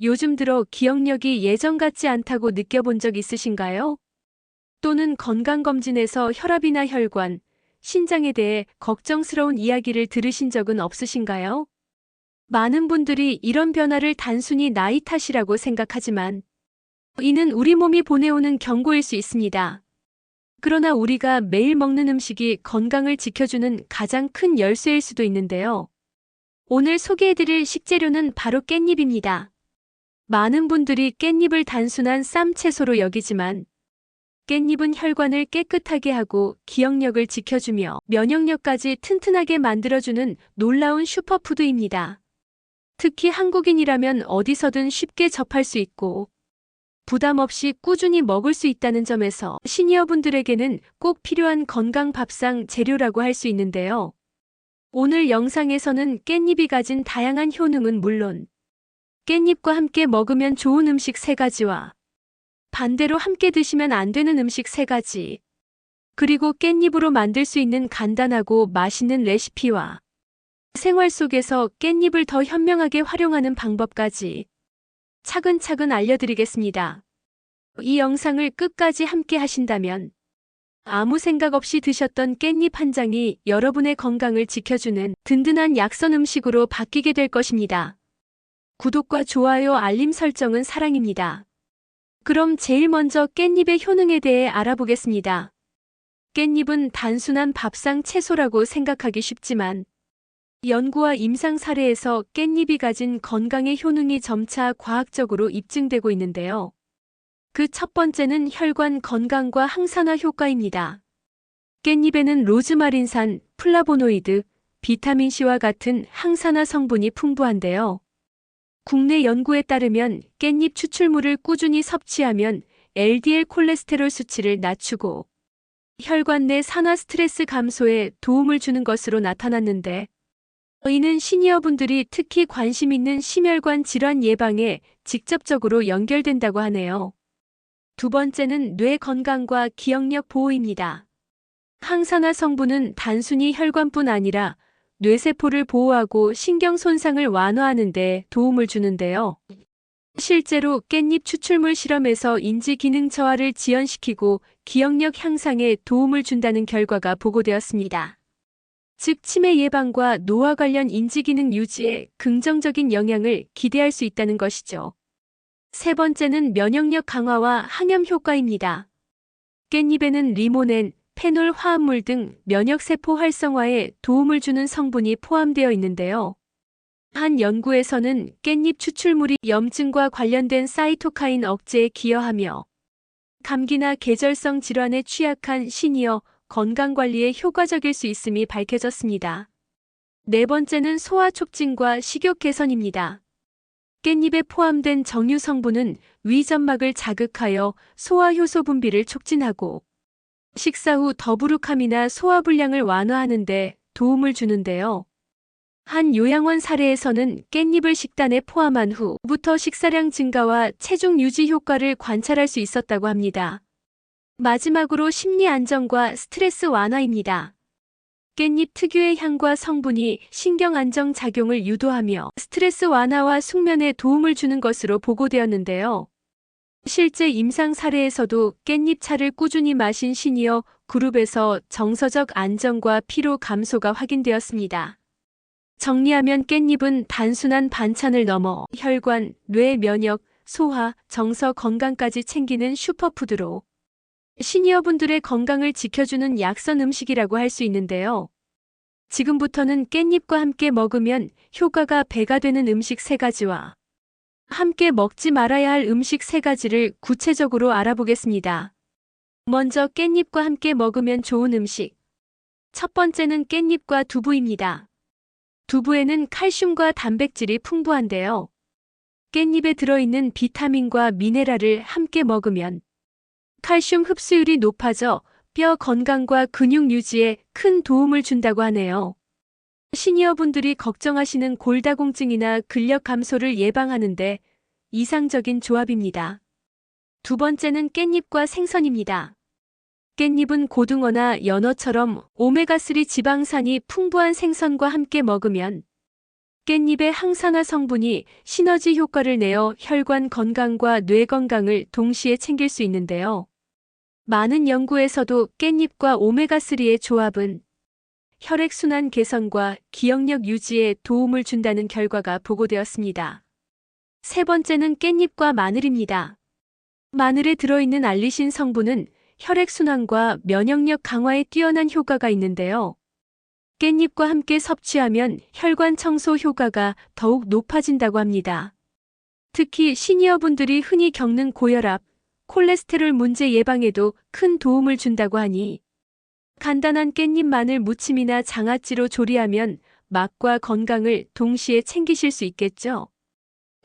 요즘 들어 기억력이 예전 같지 않다고 느껴본 적 있으신가요? 또는 건강검진에서 혈압이나 혈관, 신장에 대해 걱정스러운 이야기를 들으신 적은 없으신가요? 많은 분들이 이런 변화를 단순히 나이 탓이라고 생각하지만 이는 우리 몸이 보내오는 경고일 수 있습니다. 그러나 우리가 매일 먹는 음식이 건강을 지켜주는 가장 큰 열쇠일 수도 있는데요. 오늘 소개해드릴 식재료는 바로 깻잎입니다. 많은 분들이 깻잎을 단순한 쌈 채소로 여기지만 깻잎은 혈관을 깨끗하게 하고 기억력을 지켜주며 면역력까지 튼튼하게 만들어주는 놀라운 슈퍼푸드입니다. 특히 한국인이라면 어디서든 쉽게 접할 수 있고 부담 없이 꾸준히 먹을 수 있다는 점에서 시니어분들에게는 꼭 필요한 건강 밥상 재료라고 할 수 있는데요. 오늘 영상에서는 깻잎이 가진 다양한 효능은 물론 깻잎과 함께 먹으면 좋은 음식 3가지와 반대로 함께 드시면 안 되는 음식 3가지, 그리고 깻잎으로 만들 수 있는 간단하고 맛있는 레시피와 생활 속에서 깻잎을 더 현명하게 활용하는 방법까지 차근차근 알려드리겠습니다. 이 영상을 끝까지 함께 하신다면 아무 생각 없이 드셨던 깻잎 한 장이 여러분의 건강을 지켜주는 든든한 약선 음식으로 바뀌게 될 것입니다. 구독과 좋아요, 알림 설정은 사랑입니다. 그럼 제일 먼저 깻잎의 효능에 대해 알아보겠습니다. 깻잎은 단순한 밥상 채소라고 생각하기 쉽지만 연구와 임상 사례에서 깻잎이 가진 건강의 효능이 점차 과학적으로 입증되고 있는데요. 그 첫 번째는 혈관 건강과 항산화 효과입니다. 깻잎에는 로즈마린산, 플라보노이드, 비타민C와 같은 항산화 성분이 풍부한데요. 국내 연구에 따르면 깻잎 추출물을 꾸준히 섭취하면 LDL 콜레스테롤 수치를 낮추고 혈관 내 산화 스트레스 감소에 도움을 주는 것으로 나타났는데, 이는 시니어분들이 특히 관심 있는 심혈관 질환 예방에 직접적으로 연결된다고 하네요. 두 번째는 뇌 건강과 기억력 보호입니다. 항산화 성분은 단순히 혈관뿐 아니라 뇌세포를 보호하고 신경 손상을 완화하는 데 도움을 주는데요. 실제로 깻잎 추출물 실험에서 인지 기능 저하를 지연시키고 기억력 향상에 도움을 준다는 결과가 보고되었습니다. 즉 치매 예방과 노화 관련 인지 기능 유지에 긍정적인 영향을 기대할 수 있다는 것이죠. 세 번째는 면역력 강화와 항염 효과입니다. 깻잎에는 리모넨, 페놀 화합물 등 면역세포 활성화에 도움을 주는 성분이 포함되어 있는데요. 한 연구에서는 깻잎 추출물이 염증과 관련된 사이토카인 억제에 기여하며 감기나 계절성 질환에 취약한 시니어 건강관리에 효과적일 수 있음이 밝혀졌습니다. 네 번째는 소화 촉진과 식욕 개선입니다. 깻잎에 포함된 정유 성분은 위점막을 자극하여 소화효소 분비를 촉진하고 식사 후 더부룩함이나 소화불량을 완화하는 데 도움을 주는데요. 한 요양원 사례에서는 깻잎을 식단에 포함한 후부터 식사량 증가와 체중 유지 효과를 관찰할 수 있었다고 합니다. 마지막으로 심리 안정과 스트레스 완화입니다. 깻잎 특유의 향과 성분이 신경 안정 작용을 유도하며 스트레스 완화와 숙면에 도움을 주는 것으로 보고되었는데요. 실제 임상 사례에서도 깻잎차를 꾸준히 마신 시니어 그룹에서 정서적 안정과 피로 감소가 확인되었습니다. 정리하면 깻잎은 단순한 반찬을 넘어 혈관, 뇌 면역, 소화, 정서 건강까지 챙기는 슈퍼푸드로 시니어분들의 건강을 지켜주는 약선 음식이라고 할 수 있는데요. 지금부터는 깻잎과 함께 먹으면 효과가 배가 되는 음식 3가지와 함께 먹지 말아야 할 음식 3가지를 구체적으로 알아보겠습니다. 먼저 깻잎과 함께 먹으면 좋은 음식. 첫 번째는 깻잎과 두부입니다. 두부에는 칼슘과 단백질이 풍부한데요. 깻잎에 들어있는 비타민과 미네랄을 함께 먹으면 칼슘 흡수율이 높아져 뼈 건강과 근육 유지에 큰 도움을 준다고 하네요. 시니어분들이 걱정하시는 골다공증이나 근력 감소를 예방하는데 이상적인 조합입니다. 두 번째는 깻잎과 생선입니다. 깻잎은 고등어나 연어처럼 오메가3 지방산이 풍부한 생선과 함께 먹으면 깻잎의 항산화 성분이 시너지 효과를 내어 혈관 건강과 뇌 건강을 동시에 챙길 수 있는데요. 많은 연구에서도 깻잎과 오메가3의 조합은 혈액순환 개선과 기억력 유지에 도움을 준다는 결과가 보고되었습니다. 세 번째는 깻잎과 마늘입니다. 마늘에 들어있는 알리신 성분은 혈액순환과 면역력 강화에 뛰어난 효과가 있는데요. 깻잎과 함께 섭취하면 혈관 청소 효과가 더욱 높아진다고 합니다. 특히 시니어분들이 흔히 겪는 고혈압, 콜레스테롤 문제 예방에도 큰 도움을 준다고 하니 간단한 깻잎 마늘 무침이나 장아찌로 조리하면 맛과 건강을 동시에 챙기실 수 있겠죠.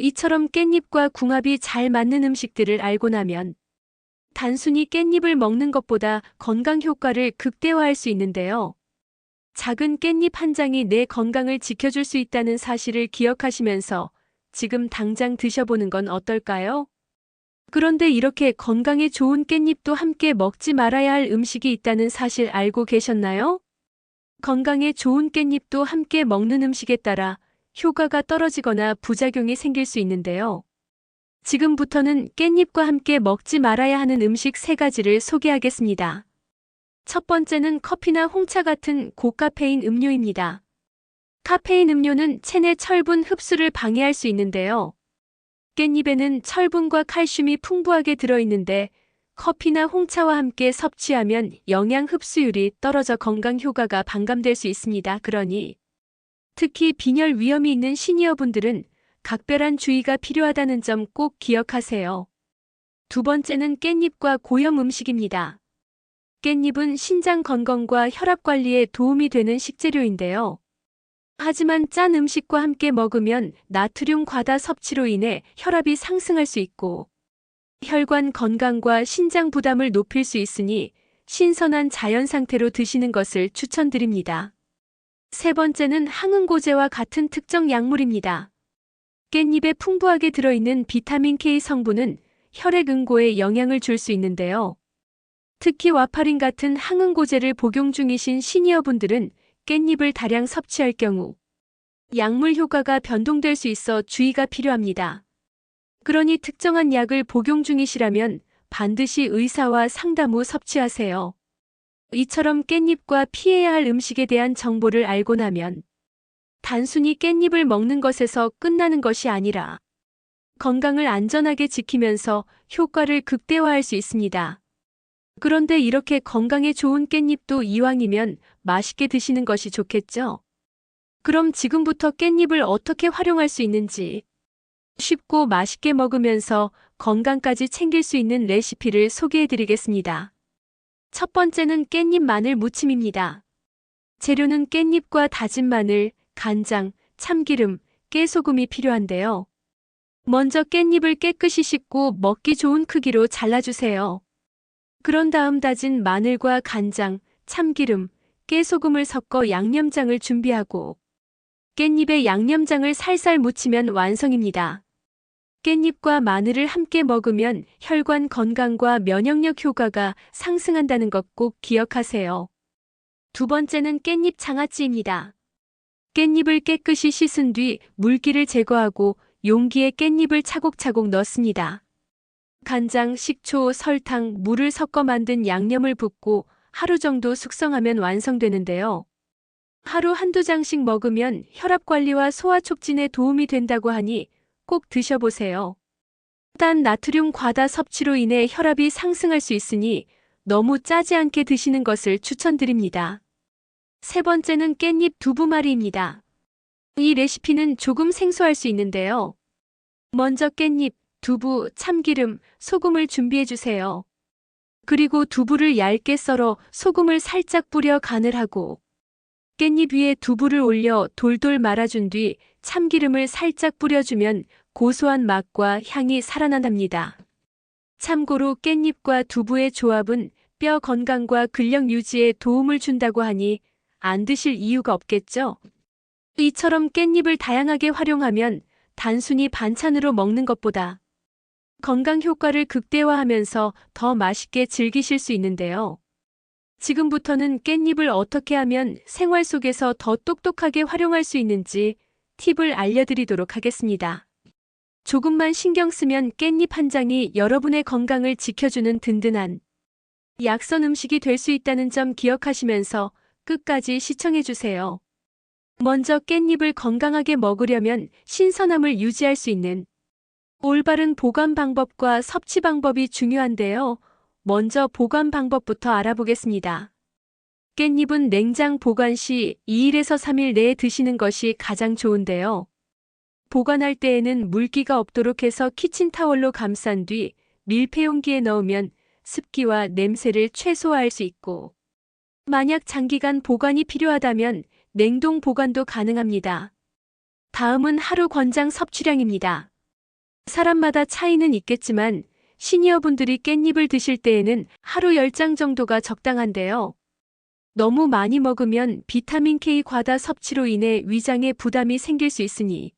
이처럼 깻잎과 궁합이 잘 맞는 음식들을 알고 나면 단순히 깻잎을 먹는 것보다 건강 효과를 극대화할 수 있는데요. 작은 깻잎 한 장이 내 건강을 지켜줄 수 있다는 사실을 기억하시면서 지금 당장 드셔보는 건 어떨까요? 그런데 이렇게 건강에 좋은 깻잎도 함께 먹지 말아야 할 음식이 있다는 사실 알고 계셨나요? 건강에 좋은 깻잎도 함께 먹는 음식에 따라 효과가 떨어지거나 부작용이 생길 수 있는데요. 지금부터는 깻잎과 함께 먹지 말아야 하는 음식 3가지를 소개하겠습니다. 첫 번째는 커피나 홍차 같은 고카페인 음료입니다. 카페인 음료는 체내 철분 흡수를 방해할 수 있는데요. 깻잎에는 철분과 칼슘이 풍부하게 들어있는데 커피나 홍차와 함께 섭취하면 영양 흡수율이 떨어져 건강 효과가 반감될 수 있습니다. 그러니 특히 빈혈 위험이 있는 시니어분들은 각별한 주의가 필요하다는 점 꼭 기억하세요. 두 번째는 깻잎과 고형 음식입니다. 깻잎은 신장 건강과 혈압 관리에 도움이 되는 식재료인데요. 하지만 짠 음식과 함께 먹으면 나트륨 과다 섭취로 인해 혈압이 상승할 수 있고 혈관 건강과 신장 부담을 높일 수 있으니 신선한 자연 상태로 드시는 것을 추천드립니다. 세 번째는 항응고제와 같은 특정 약물입니다. 깻잎에 풍부하게 들어있는 비타민 K 성분은 혈액 응고에 영향을 줄 수 있는데요. 특히 와파린 같은 항응고제를 복용 중이신 시니어분들은 깻잎을 다량 섭취할 경우 약물 효과가 변동될 수 있어 주의가 필요합니다. 그러니 특정한 약을 복용 중이시라면 반드시 의사와 상담 후 섭취하세요. 이처럼 깻잎과 피해야 할 음식에 대한 정보를 알고 나면 단순히 깻잎을 먹는 것에서 끝나는 것이 아니라 건강을 안전하게 지키면서 효과를 극대화할 수 있습니다. 그런데 이렇게 건강에 좋은 깻잎도 이왕이면 맛있게 드시는 것이 좋겠죠? 그럼 지금부터 깻잎을 어떻게 활용할 수 있는지 쉽고 맛있게 먹으면서 건강까지 챙길 수 있는 레시피를 소개해드리겠습니다. 첫 번째는 깻잎 마늘 무침입니다. 재료는 깻잎과 다진 마늘, 간장, 참기름, 깨소금이 필요한데요. 먼저 깻잎을 깨끗이 씻고 먹기 좋은 크기로 잘라주세요. 그런 다음 다진 마늘과 간장, 참기름, 깨소금을 섞어 양념장을 준비하고 깻잎에 양념장을 살살 묻히면 완성입니다. 깻잎과 마늘을 함께 먹으면 혈관 건강과 면역력 효과가 상승한다는 것 꼭 기억하세요. 두 번째는 깻잎 장아찌입니다. 깻잎을 깨끗이 씻은 뒤 물기를 제거하고 용기에 깻잎을 차곡차곡 넣습니다. 간장, 식초, 설탕, 물을 섞어 만든 양념을 붓고 하루 정도 숙성하면 완성되는데요. 하루 한두 장씩 먹으면 혈압 관리와 소화 촉진에 도움이 된다고 하니 꼭 드셔보세요. 단 나트륨 과다 섭취로 인해 혈압이 상승할 수 있으니 너무 짜지 않게 드시는 것을 추천드립니다. 세 번째는 깻잎 두부말이입니다. 이 레시피는 조금 생소할 수 있는데요. 먼저 깻잎, 두부, 참기름, 소금을 준비해주세요. 그리고 두부를 얇게 썰어 소금을 살짝 뿌려 간을 하고 깻잎 위에 두부를 올려 돌돌 말아준 뒤 참기름을 살짝 뿌려주면 고소한 맛과 향이 살아난답니다. 참고로 깻잎과 두부의 조합은 뼈 건강과 근력 유지에 도움을 준다고 하니 안 드실 이유가 없겠죠? 이처럼 깻잎을 다양하게 활용하면 단순히 반찬으로 먹는 것보다 건강 효과를 극대화하면서 더 맛있게 즐기실 수 있는데요. 지금부터는 깻잎을 어떻게 하면 생활 속에서 더 똑똑하게 활용할 수 있는지 팁을 알려드리도록 하겠습니다. 조금만 신경 쓰면 깻잎 한 장이 여러분의 건강을 지켜주는 든든한 약선 음식이 될 수 있다는 점 기억하시면서 끝까지 시청해주세요. 먼저 깻잎을 건강하게 먹으려면 신선함을 유지할 수 있는 올바른 보관 방법과 섭취 방법이 중요한데요. 먼저 보관 방법부터 알아보겠습니다. 깻잎은 냉장 보관 시 2일에서 3일 내에 드시는 것이 가장 좋은데요. 보관할 때에는 물기가 없도록 해서 키친타월로 감싼 뒤 밀폐용기에 넣으면 습기와 냄새를 최소화할 수 있고, 만약 장기간 보관이 필요하다면 냉동 보관도 가능합니다. 다음은 하루 권장 섭취량입니다. 사람마다 차이는 있겠지만 시니어분들이 깻잎을 드실 때에는 하루 10장 정도가 적당한데요. 너무 많이 먹으면 비타민 K 과다 섭취로 인해 위장에 부담이 생길 수 있으니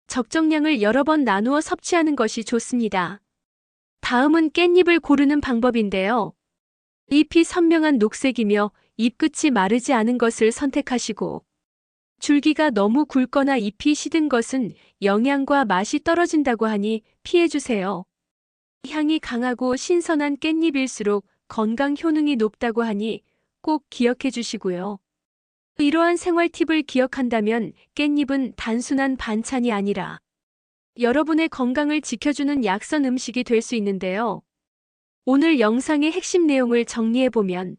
적정량을 여러 번 나누어 섭취하는 것이 좋습니다. 다음은 깻잎을 고르는 방법인데요. 잎이 선명한 녹색이며 잎끝이 마르지 않은 것을 선택하시고, 줄기가 너무 굵거나 잎이 시든 것은 영양과 맛이 떨어진다고 하니 피해주세요. 향이 강하고 신선한 깻잎일수록 건강 효능이 높다고 하니 꼭 기억해 주시고요. 이러한 생활 팁을 기억한다면 깻잎은 단순한 반찬이 아니라 여러분의 건강을 지켜주는 약선 음식이 될 수 있는데요. 오늘 영상의 핵심 내용을 정리해보면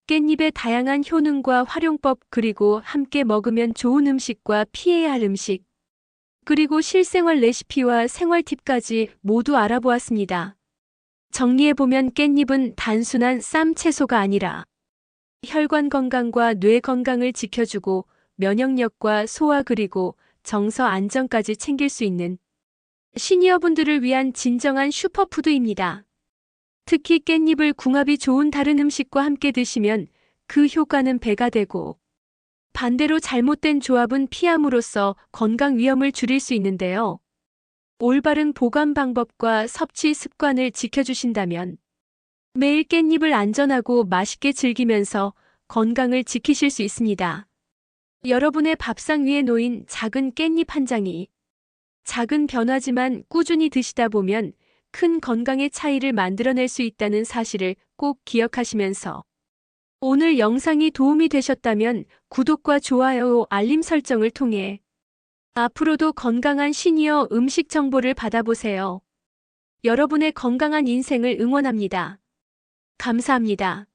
깻잎의 다양한 효능과 활용법, 그리고 함께 먹으면 좋은 음식과 피해야 할 음식, 그리고 실생활 레시피와 생활 팁까지 모두 알아보았습니다. 정리해보면 깻잎은 단순한 쌈 채소가 아니라 혈관 건강과 뇌 건강을 지켜주고 면역력과 소화 그리고 정서 안정까지 챙길 수 있는 시니어분들을 위한 진정한 슈퍼푸드입니다. 특히 깻잎을 궁합이 좋은 다른 음식과 함께 드시면 그 효과는 배가 되고, 반대로 잘못된 조합은 피함으로써 건강 위험을 줄일 수 있는데요. 올바른 보관 방법과 섭취 습관을 지켜주신다면 매일 깻잎을 안전하고 맛있게 즐기면서 건강을 지키실 수 있습니다. 여러분의 밥상 위에 놓인 작은 깻잎 한 장이 작은 변화지만 꾸준히 드시다 보면 큰 건강의 차이를 만들어낼 수 있다는 사실을 꼭 기억하시면서, 오늘 영상이 도움이 되셨다면 구독과 좋아요, 알림 설정을 통해 앞으로도 건강한 시니어 음식 정보를 받아보세요. 여러분의 건강한 인생을 응원합니다. 감사합니다.